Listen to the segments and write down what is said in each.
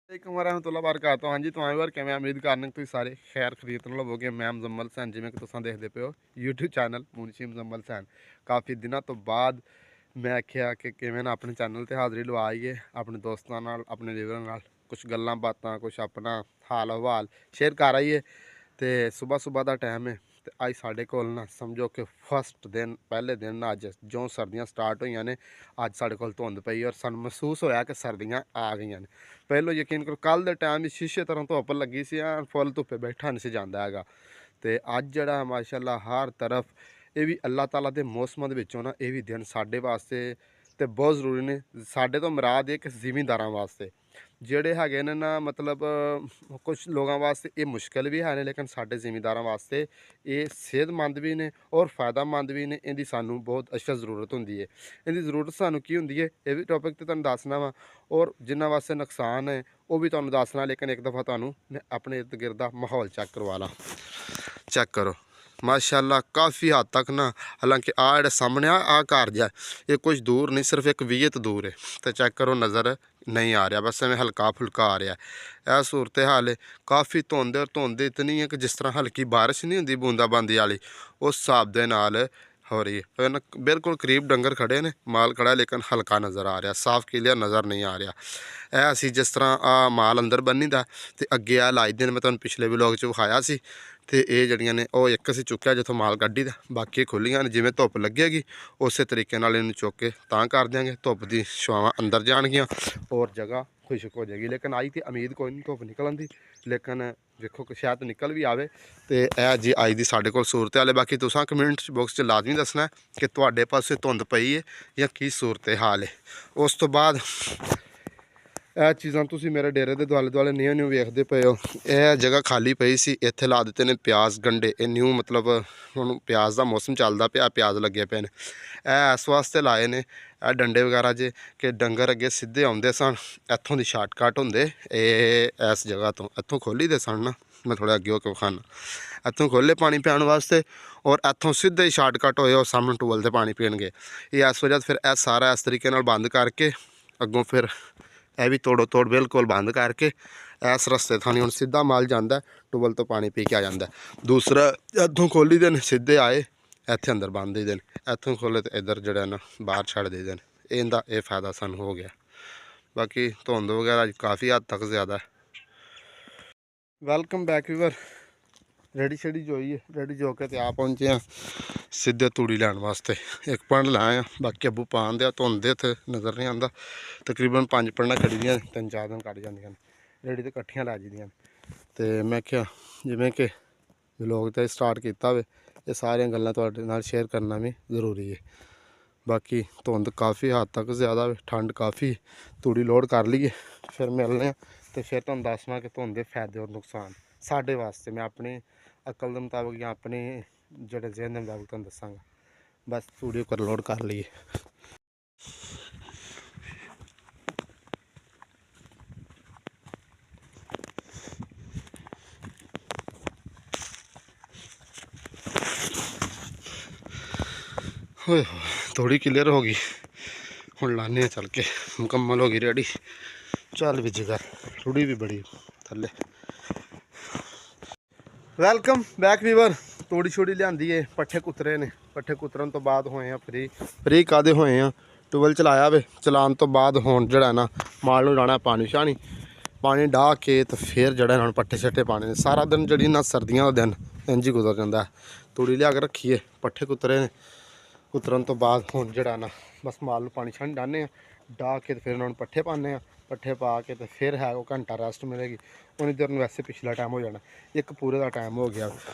वालेकुम वरहमतुल्लाह वबरकातुहू। हाँ जी तुम्हारे बार किवें उम्मीद करने तुम सारे खैर खरीद लवोगे। मैं मुजम्मल हुसैन जिवें कि तुम देखते पे हो यूट्यूब चैनल मुंशी मुजम्मल हुसैन। काफ़ी दिनों तो बाद मैं आख्या कि किवें ना अपने चैनल पर हाज़री लवाइए, अपने दोस्तों नाल अपने लीडर नाल कुछ गल्लां बातां कुछ अपना हाल हवाल शेयर कर आइए। तो सुबह सुबह का टाइम है तो अज साढ़े कोल ना समझो कि फस्ट दिन पहले दिन अज जो सर्दियाँ स्टार्ट हुई ने अज साढ़े कोल धुंध पई और सानूं महसूस होया कि सर्दियाँ आ गई ने। पहलो यकीन करो कल के टाइम शीशे तरह धुप्प लगी सी, फुल धुप्पे बैठा नहीं सी जांदा हैगा। ते अज जिहड़ा माशाअल्लाह हर तरफ ये भी अल्लाह ताला के मौसमां दे विचों ना ये भी दिन साडे वास्ते ते बहुत जरूरी ने। साडे तो मुराद है कि जिमींदारां वास्ते ਜਿਹੜੇ ਹੈਗੇ ਨੇ ਨਾ ਮਤਲਬ ਕੁਝ ਲੋਕਾਂ ਵਾਸਤੇ ਇਹ ਮੁਸ਼ਕਿਲ ਵੀ ਹੈ ਨੇ, ਲੇਕਿਨ ਸਾਡੇ ਜ਼ਿਮੀਂਦਾਰਾਂ ਵਾਸਤੇ ਇਹ ਸਿਹਤਮੰਦ ਵੀ ਨੇ ਔਰ ਫਾਇਦਾਮੰਦ ਵੀ ਨੇ। ਇਹਦੀ ਸਾਨੂੰ ਬਹੁਤ ਅੱਛਾ ਜ਼ਰੂਰਤ ਹੁੰਦੀ ਹੈ। ਇਹਦੀ ਜ਼ਰੂਰਤ ਸਾਨੂੰ ਕੀ ਹੁੰਦੀ ਹੈ ਇਹ ਵੀ ਟੌਪਿਕ ਤੇ ਤੁਹਾਨੂੰ ਦੱਸਣਾ ਵਾ, ਔਰ ਜਿਨ੍ਹਾਂ ਵਾਸਤੇ ਨੁਕਸਾਨ ਹੈ ਉਹ ਵੀ ਤੁਹਾਨੂੰ ਦੱਸਣਾ। ਲੇਕਿਨ ਇੱਕ ਦਫਾ ਤੁਹਾਨੂੰ ਮੈਂ ਆਪਣੇ ਇਰਦ ਗਿਰਦ ਦਾ ਮਾਹੌਲ ਚੈੱਕ ਕਰਵਾ ਲਾਂ। चेक करो माशाअल्लाह काफ़ी हद तक ना, हालांकि आ सामने आ घर जा ये कुछ दूर नहीं, सिर्फ एक वीयत दूर है। तो चेक करो नज़र नहीं आ रहा, बस एवं हल्का फुल्का आ रहा है। यह सूरत हाल है काफ़ी धुंध, और धुंध इतनी है कि जिस तरह हल्की बारिश नहीं होंगी बूंदाबांदी वाली उस हिसाब के नाल हो रही है। बिल्कुल करीब डंगर खड़े ने, माल खड़ा है लेकिन हल्का नज़र आ रहा, साफ क्लियर नज़र नहीं आ रहा। यह असी जिस तरह आ माल अंदर बनी दा तो अगे आ लाई दिन मैं तुहानूं पिछले व्लॉग च विखाया सी। तो ये जड़ियाँ ने वो एक असी चुक्या जिथों माल कड्ढी दा, बाकी खुलियां ने। जिवें धुप्प लगेगी उस तरीके नाल इहनूं चुक के तां कर देंगे, धुप्प दी छावां अंदर जाणगियां और जगह खुशक हो जाएगी। लेकिन आई तो उम्मीद कोई नहीं धुप्प निकलन दी, लेकिन देखो कि शायद निकल भी आवे। तो यह जी अज की साढ़े कोल सूरत हाल है। बाकी तुसां कमेंट बॉक्स च लाजमी दसना कि तुहाडे पासे धुंध पई है या की सूरत हाल है। उस तो बाद ਇਹ ਚੀਜ਼ਾਂ ਤੁਸੀਂ ਮੇਰੇ ਡੇਰੇ ਦੇ ਦੁਆਲੇ ਦੁਆਲੇ ਨਿਊ ਨਿਊ ਵੇਖਦੇ ਪਏ ਹੋ। ਇਹ ਜਗ੍ਹਾ ਖਾਲੀ ਪਈ ਸੀ, ਇੱਥੇ ਲਾ ਦਿੱਤੇ ਨੇ ਪਿਆਜ਼ ਗੰਢੇ। ਇਹ ਨਿਊ ਮਤਲਬ ਹੁਣ ਪਿਆਜ਼ ਦਾ ਮੌਸਮ ਚੱਲਦਾ ਪਿਆ, ਪਿਆਜ਼ ਲੱਗੇ ਪਏ ਨੇ। ਇਹ ਇਸ ਵਾਸਤੇ ਲਾਏ ਨੇ ਇਹ ਡੰਡੇ ਵਗੈਰਾ ਜੇ ਕਿ ਡੰਗਰ ਅੱਗੇ ਸਿੱਧੇ ਆਉਂਦੇ ਸਨ, ਇੱਥੋਂ ਦੀ ਸ਼ਾਰਟਕਟ ਹੁੰਦੇ ਇਹ ਇਸ ਜਗ੍ਹਾ ਤੋਂ ਇੱਥੋਂ ਖੋਲੀ ਦੇ ਸਨ ਨਾ। ਮੈਂ ਥੋੜ੍ਹਾ ਅੱਗੇ ਹੋ ਕੇ ਵਿਖਾਉਣਾ, ਇੱਥੋਂ ਖੋਲ੍ਹੇ ਪਾਣੀ ਪਿਆਉਣ ਵਾਸਤੇ ਔਰ ਇੱਥੋਂ ਸਿੱਧੇ ਹੀ ਸ਼ਾਰਟਕਟ ਹੋਏ ਉਹ ਸਾਹਮਣੇ ਟੂਬਲ 'ਤੇ ਪਾਣੀ ਪੀਣਗੇ। ਇਹ ਇਸ ਵਜ੍ਹਾ ਫਿਰ ਇਹ ਸਾਰਾ ਇਸ ਤਰੀਕੇ ਨਾਲ ਬੰਦ ਕਰਕੇ ਅੱਗੋਂ ਫਿਰ ਇਹ ਵੀ ਤੋੜੋ ਤੋੜ बिल्कुल बंद करके इस रस्ते थानी हम सीधा माल जाता टूबल तो पानी पी के आ जाता। दूसरा इतों खोली दे सीधे आए इत्थे अंदर बंद दे देन, इतों खोले तो इधर जड़ा ना बाहर छड़ दे देन। इनका यह फायदा सानू हो गया। बाकी धुंध वगैरह काफ़ी हद तक ज़्यादा है। Welcome back viewer. Ready shady जोई है, रेडी जो के आ पहुँचे हैं सीधे तूड़ी लैन वास्ते। एक पंड लाए बाकी अबू पान दिया धुंध इत्थे नज़र नहीं आता। तकरीबन 5 पंडां खड़ी दियां 3-4 दिन कट जांदियां, रेडी तो कट्ठियां लै जांदियां। तो मैं क्या जिवें कि व्लॉग तो स्टार्ट किया होवे, ये सारियां गल्लां तुहाडे नाल शेयर करना भी जरूरी है। बाकी धुंध काफ़ी हद तक ज़्यादा, ठंड काफ़ी, तूड़ी लोड कर लीए फिर मिलने तो फिर तुहानूं दसना कि धुंध दे फायदे और नुकसान साडे वास्ते। मैं अपनी अकल के मुताबिक या अपने जड़े जहन के मुताबिक तुहानूं दसांगा। बस तूड़ी पर लोड कर लीए। थोड़ी क्लियर हो गई, हुण लाने चल के मुकम्मल हो गई रेडी। चल भी जिगर थोड़ी भी बड़ी थले। Welcome back viewer. तोड़ी छोड़ी लियांदी है, पट्ठे कुतरे ने, पट्ठे कुतरन तो बाद होए हैं फ्री। फ्री कादे होए हैं टूबल चलाया वे, चलान तो बाद हुण जड़ा ना माल नूं लाना पानी शानी, पानी डाह के तो फिर जड़ा ना पट्ठे शट्ठे पाने ने। सारा दिन जड़ी ना सर्दियों का दिन इंज ही गुजर जाता है। तूड़ी लिया के रखीए, पट्ठे कुतरे ने, कुतरन तो बाद हुण जड़ा ना बस माल नूं पानी शानी डाने डाह के तो फिर उन्होंने पट्ठे पाने, पट्ठे पा के तो फिर है वो घंटा रेस्ट मिलेगी। उन्नी देर में वैसे पिछला टाइम हो जाना, एक पूरे का टाइम हो गया।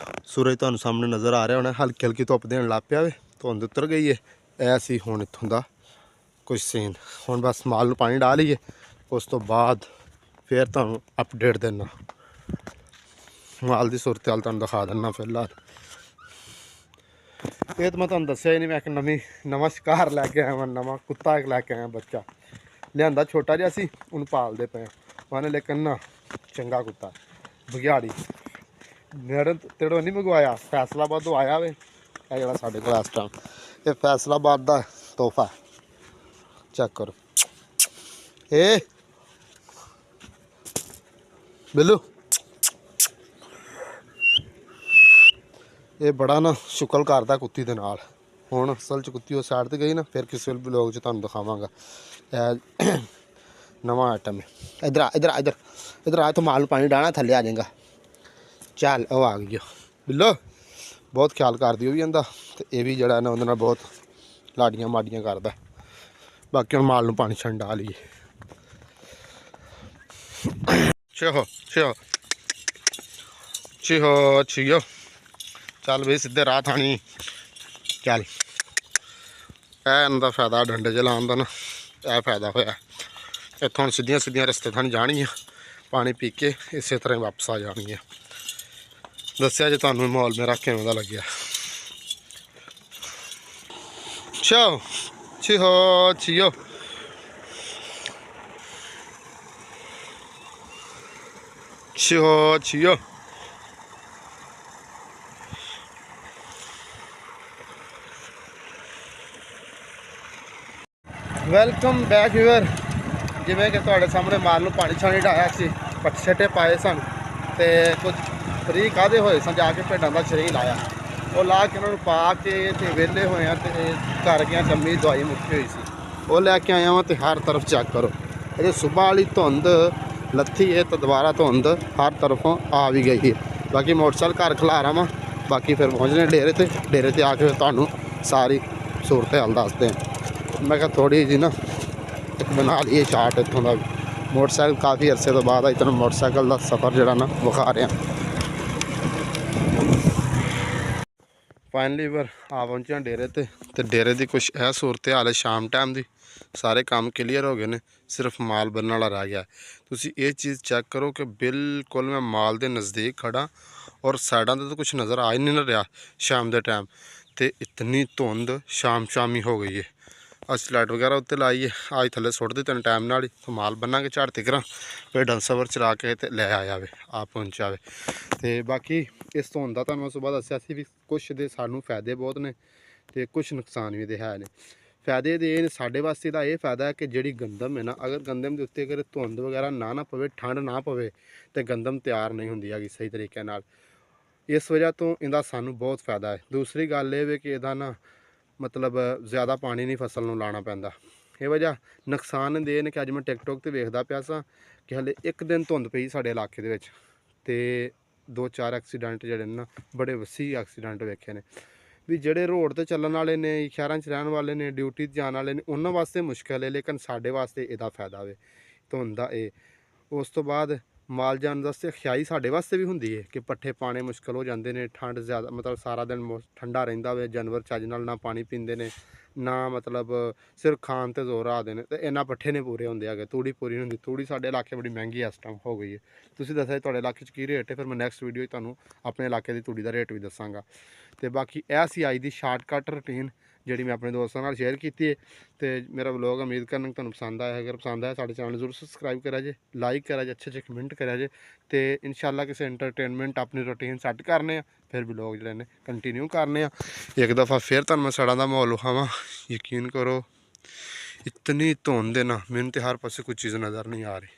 सूरज तुहानूं सामने नज़र आ रहा होना, हल्की हल्की धुप्प देन लग पिया वे, धुंध उतर गई है। ऐसी हुण इत्थों दा कुछ सीन। हुण बस माल नूं पानी डाल लीए, उस तो बाद फिर तुहानूं अपडेट देना, माल की सूरत हाल तुहानूं दिखा देना। फिलहाल ये तो मैं तुहानूं दस्सिया ही नहीं, मैं एक नवां शिकार लैके आया वां, नवां कुत्ता एक लैके आया बच्चा लियांदा छोटा जिहा सी, उन्हूं पालदे पे मैंने। लेकिन ना चंगा कुत्ता बघियाड़ी मेरे तेड़ों नहीं मंगवाया, फैसलाबाद तो आया वे। यह जरा साढ़े को इस टाइम ये फैसलाबाद का तोहफा चेक करो। ਬਿੱਲੂ ਇਹ ਬੜਾ ਨਾ ਸ਼ੁਕਲ ਕਰਦਾ ਕੁੱਤੀ ਦੇ ਨਾਲ। ਹੁਣ ਅਸਲ 'ਚ ਕੁੱਤੀ ਉਹ ਸਾਈਡ 'ਤੇ ਗਈ ਨਾ, ਫਿਰ ਕਿਸੇ ਵਲੋਗ 'ਚ ਤੁਹਾਨੂੰ ਦਿਖਾਵਾਂਗਾ। ਇਹ ਨਵਾਂ ਆਈਟਮ ਹੈ। ਇੱਧਰ ਆ ਇੱਧਰ ਆ ਇੱਧਰ ਇੱਧਰ ਆ, ਇੱਥੋਂ ਮਾਲ ਨੂੰ ਪਾਣੀ ਡਾਣਾ, ਥੱਲੇ ਆ ਜਾਏਗਾ। ਚੱਲ ਉਹ ਆ ਗਈ ਬਿੱਲੋ। ਬਹੁਤ ਖਿਆਲ ਕਰਦੀ ਉਹ ਵੀ ਇਹਦਾ, ਅਤੇ ਇਹ ਵੀ ਜਿਹੜਾ ਨਾ ਉਹਦੇ ਨਾਲ ਬਹੁਤ ਲਾਡੀਆਂ ਮਾਡੀਆਂ ਕਰਦਾ। ਬਾਕੀ ਹੁਣ ਮਾਲ ਨੂੰ ਪਾਣੀ ਛੰਡ ਡਾ ਲਈਏ। ਚਿਹੋ ਚਿਹੋ ਚਿਹੋ ਚਿਹੋ ਚੱਲ ਬਈ ਸਿੱਧੇ ਰਾਹ ਥਾਣੀ ਚੱਲ। ਇਹ ਇਹਨਾਂ ਦਾ ਫਾਇਦਾ ਡੰਡੇ 'ਚ ਲਾਉਣ ਦਾ ਨਾ, ਇਹ ਫਾਇਦਾ ਹੋਇਆ। ਇੱਥੋਂ ਹੁਣ ਸਿੱਧੀਆਂ ਸਿੱਧੀਆਂ ਰਸਤੇ ਥਾਣੀ ਜਾਣਗੀਆਂ, ਪਾਣੀ ਪੀ ਕੇ ਇਸੇ ਤਰ੍ਹਾਂ ਵਾਪਸ ਆ ਜਾਣਗੀਆਂ। ਦੱਸਿਆ ਜੇ ਤੁਹਾਨੂੰ ਮਾਹੌਲ ਮੇਰਾ ਕਿਵੇਂ ਦਾ ਲੱਗਿਆ। ਚੋ ਚਿਹੋ ਚਿਹੋ ਚਿਹੋ ਚਿਹੋ। Welcome back viewer. ਜਿਵੇਂ ਕਿ ਤੁਹਾਡੇ ਸਾਹਮਣੇ ਮਾਲ ਨੂੰ ਪਾਣੀ ਛਾਣੀ ਢਾਇਆ ਸੀ, ਪੱਠੇ ਛੱਟੇ ਪਾਏ ਸਨ ਅਤੇ ਕੁਝ ਫਰੀ ਕਾਹਦੇ ਹੋਏ ਸਨ, ਜਾ ਕੇ ਭੇਡਾਂ ਦਾ ਸ਼ਰੀਰ ਲਾਇਆ। ਉਹ ਲਾ ਕੇ ਉਹਨਾਂ ਨੂੰ ਪਾ ਕੇ ਅਤੇ ਵਿਹਲੇ ਹੋਏ ਆ, ਅਤੇ ਘਰ ਗਿਆ ਜੰਮੀ ਦਵਾਈ ਮੁੱਕੀ ਹੋਈ ਸੀ, ਉਹ ਲੈ ਕੇ ਆਇਆ ਵਾਂ। ਅਤੇ ਹਰ ਤਰਫ ਚੈੱਕ ਕਰੋ, ਇਹਦੇ ਸੁਬਾਹ ਵਾਲੀ ਧੁੰਦ ਲੱਥੀ ਹੈ ਤਾਂ ਦੁਬਾਰਾ ਧੁੰਦ ਹਰ ਤਰਫੋਂ ਆ ਵੀ ਗਈ ਹੈ। ਬਾਕੀ ਮੋਟਰਸਾਈਕਲ ਘਰ ਖਿਲਾਰਾ ਵਾਂ, ਬਾਕੀ ਫਿਰ ਪਹੁੰਚਣੇ ਡੇਰੇ 'ਤੇ। ਡੇਰੇ 'ਤੇ ਆ ਕੇ ਤੁਹਾਨੂੰ ਸਾਰੀ ਸੂਰਤ ਹਾਲ ਦੱਸਦੇ ਹਾਂ। ਮੈਂ ਕਿਹਾ ਥੋੜੀ ਜਿਹੀ ਨਾ ਇੱਕ ਬਣਾ ਲਈਏ ਚਾਰਟ ਇੱਥੋਂ ਦਾ। ਮੋਟਰਸਾਈਕਲ ਕਾਫੀ ਅਰਸੇ ਤੋਂ ਬਾਅਦ ਅੱਜ ਤੁਹਾਨੂੰ ਮੋਟਰਸਾਈਕਲ ਦਾ ਸਫ਼ਰ ਜਿਹੜਾ ਨਾ ਵਿਖਾ ਰਿਹਾ। ਫਾਈਨਲੀ ਵੀਰ ਆ ਪਹੁੰਚਿਆ ਡੇਰੇ 'ਤੇ। ਅਤੇ ਡੇਰੇ ਦੀ ਕੁਛ ਇਹ ਸੂਰਤ ਹਾਲ ਹੈ ਸ਼ਾਮ ਟਾਈਮ ਦੀ। ਸਾਰੇ ਕੰਮ ਕਲੀਅਰ ਹੋ ਗਏ ਨੇ, ਸਿਰਫ ਮਾਲ ਬੰਨਣ ਵਾਲਾ ਰਹਿ ਗਿਆ। ਤੁਸੀਂ ਇਹ ਚੀਜ਼ ਚੈੱਕ ਕਰੋ ਕਿ ਬਿਲਕੁਲ ਮੈਂ ਮਾਲ ਦੇ ਨਜ਼ਦੀਕ ਖੜਾ, ਔਰ ਸਾਈਡਾਂ 'ਤੇ ਤਾਂ ਕੁਛ ਨਜ਼ਰ ਆ ਹੀ ਨਹੀਂ ਰਿਹਾ ਸ਼ਾਮ ਦੇ ਟਾਈਮ। ਅਤੇ ਇਤਨੀ ਧੁੰਦ ਸ਼ਾਮ ਹੀ ਹੋ ਗਈ ਹੈ। ਅਸੀਂ ਲਾਈਟ ਵਗੈਰਾ ਉੱਤੇ ਲਾਈਏ, ਅੱਜ ਥੱਲੇ ਸੁੱਟ ਦਿੱਤੇ ਨੇ ਟਾਈਮ ਨਾਲ ਹੀ। ਮਾਲ ਬੰਨਾਂਗੇ ਝਾੜ ਤੇ ਕਰਾਂ, ਫਿਰ ਡੰਸਵਰ ਚਲਾ ਕੇ ਤੇ ਲੈ ਆ ਜਾਵੇ, ਆ ਪਹੁੰਚ ਜਾਵੇ। ਅਤੇ ਬਾਕੀ ਇਸ ਧੁੰਦ ਦਾ ਤੁਹਾਨੂੰ ਮੈਂ ਸੁਬਾਹ ਦੱਸਿਆ ਸੀ ਵੀ ਕੁਛ ਦੇ ਸਾਨੂੰ ਫਾਇਦੇ ਬਹੁਤ ਨੇ ਅਤੇ ਕੁਛ ਨੁਕਸਾਨ ਵੀ ਇਹਦੇ ਹੈ ਨੇ। ਫਾਇਦੇ ਦੇ ਇਹ ਸਾਡੇ ਵਾਸਤੇ ਦਾ ਇਹ ਫਾਇਦਾ ਹੈ ਕਿ ਜਿਹੜੀ ਗੰਦਮ ਹੈ ਨਾ, ਅਗਰ ਗੰਦਮ ਦੇ ਉੱਤੇ ਅਗਰ ਧੁੰਦ ਵਗੈਰਾ ਨਾ ਪਵੇ, ਠੰਡ ਨਾ ਪਵੇ, ਤਾਂ ਗੰਦਮ ਤਿਆਰ ਨਹੀਂ ਹੁੰਦੀ ਹੈਗੀ ਸਹੀ ਤਰੀਕੇ ਨਾਲ। ਇਸ ਵਜ੍ਹਾ ਤੋਂ ਇਹਦਾ ਸਾਨੂੰ ਬਹੁਤ ਫਾਇਦਾ ਹੈ। ਦੂਸਰੀ ਗੱਲ ਇਹ ਵੇ ਕਿ ਇਹਦਾ ਨਾ ਮਤਲਬ ਜ਼ਿਆਦਾ ਪਾਣੀ ਨਹੀਂ ਫਸਲ ਨੂੰ ਲਾਉਣਾ ਪੈਂਦਾ। ਇਹ ਵਜ੍ਹਾ ਨੁਕਸਾਨ ਦੇ ਨੇ ਕਿ ਅੱਜ ਮੈਂ ਟਿਕਟੋਕ 'ਤੇ ਵੇਖਦਾ ਪਿਆ ਸਾਂ ਕਿ ਹਾਲੇ ਇੱਕ ਦਿਨ ਧੁੰਦ ਪਈ ਸਾਡੇ ਇਲਾਕੇ ਦੇ ਵਿੱਚ, ਅਤੇ 2-4 ਐਕਸੀਡੈਂਟ ਜਿਹੜੇ ਨੇ ਨਾ, ਬੜੇ ਵਸੀ ਐਕਸੀਡੈਂਟ ਵੇਖੇ ਨੇ। ਵੀ ਜਿਹੜੇ ਰੋਡ 'ਤੇ ਚੱਲਣ ਵਾਲੇ ਨੇ, ਸ਼ਹਿਰਾਂ 'ਚ ਰਹਿਣ ਵਾਲੇ ਨੇ, ਡਿਊਟੀ 'ਤੇ ਜਾਣ ਵਾਲੇ ਨੇ, ਉਹਨਾਂ ਵਾਸਤੇ ਮੁਸ਼ਕਿਲ ਹੈ, ਲੇਕਿਨ ਸਾਡੇ ਵਾਸਤੇ ਇਹਦਾ ਫਾਇਦਾ ਵੇ ਧੁੰਦ ਦਾ। ਇਹ ਉਸ ਤੋਂ ਬਾਅਦ ਮਾਲ ਜਾਣ ਵਾਸਤੇ ਖਿਆਈ ਸਾਡੇ ਵਾਸਤੇ ਵੀ ਹੁੰਦੀ ਹੈ ਕਿ ਪੱਠੇ ਪਾਣੇ ਮੁਸ਼ਕਿਲ ਹੋ ਜਾਂਦੇ ਨੇ। ਠੰਡ ਜ਼ਿਆਦਾ ਮਤਲਬ ਸਾਰਾ ਦਿਨ ਠੰਡਾ ਰਹਿੰਦਾ ਵੇ, ਜਾਨਵਰ ਚੱਜ ਨਾਲ ਨਾ ਪਾਣੀ ਪੀਂਦੇ ਨੇ, ਨਾ ਮਤਲਬ ਸਿਰਫ ਖਾਣ 'ਤੇ ਜ਼ੋਰ ਰੱਖਦੇ ਨੇ, ਅਤੇ ਇਹਨਾਂ ਪੱਠੇ ਨਹੀਂ ਪੂਰੇ ਹੁੰਦੇ ਹੈਗੇ। ਤੂੜੀ ਪੂਰੀ ਨਹੀਂ ਹੁੰਦੀ। ਤੂੜੀ ਸਾਡੇ ਇਲਾਕੇ ਬੜੀ ਮਹਿੰਗੀ ਇਸ ਟਾਈਮ ਹੋ ਗਈ ਹੈ। ਤੁਸੀਂ ਦੱਸਿਆ ਤੁਹਾਡੇ ਇਲਾਕੇ 'ਚ ਕੀ ਰੇਟ ਹੈ, ਫਿਰ ਮੈਂ ਨੈਕਸਟ ਵੀਡੀਓ 'ਚ ਤੁਹਾਨੂੰ ਆਪਣੇ ਇਲਾਕੇ ਦੀ ਤੂੜੀ ਦਾ ਰੇਟ ਵੀ ਦੱਸਾਂਗਾ। ਅਤੇ ਬਾਕੀ ਇਹ ਸੀ ਅੱਜ ਦੀ ਸ਼ਾਰਟਕਟ ਰੂਟੀਨ ਜਿਹੜੀ ਮੈਂ ਆਪਣੇ ਦੋਸਤਾਂ ਨਾਲ ਸ਼ੇਅਰ ਕੀਤੀ ਹੈ। ਅਤੇ ਮੇਰਾ ਵਲੋਗ ਉਮੀਦ ਕਰਨ ਕਿ ਤੁਹਾਨੂੰ ਪਸੰਦ ਆਇਆ। ਅਗਰ ਪਸੰਦ ਆਇਆ ਸਾਡੇ ਚੈਨਲ ਜ਼ਰੂਰ ਸਬਸਕ੍ਰਾਈਬ ਕਰਿਆ ਜੇ, ਲਾਈਕ ਕਰਿਆ ਜੇ, ਅੱਛੇ ਕਮੈਂਟ ਕਰਿਆ ਜੇ। ਅਤੇ ਇਨਸ਼ਾਅੱਲਾ ਕਿਸੇ ਐਂਟਰਟੇਨਮੈਂਟ ਆਪਣੀ ਰੂਟੀਨ ਸੈੱਟ ਕਰਨੇ ਆ, ਫਿਰ ਵਲੋਗ ਜਿਹੜੇ ਨੇ ਕੰਟੀਨਿਊ ਕਰਨੇ ਆ। ਇੱਕ ਦਫਾ ਫਿਰ ਤੁਹਾਨੂੰ ਮੈਂ ਸੜਾਂ ਦਾ ਮਾਹੌਲ ਵਿਖਾਵਾਂ। ਯਕੀਨ ਕਰੋ ਇਤਨੀ ਧੁੰਦ ਹੈ ਨਾ, ਮੈਨੂੰ ਤਾਂ ਹਰ ਪਾਸੇ ਕੋਈ ਚੀਜ਼ ਨਜ਼ਰ ਨਹੀਂ ਆ ਰਹੀ।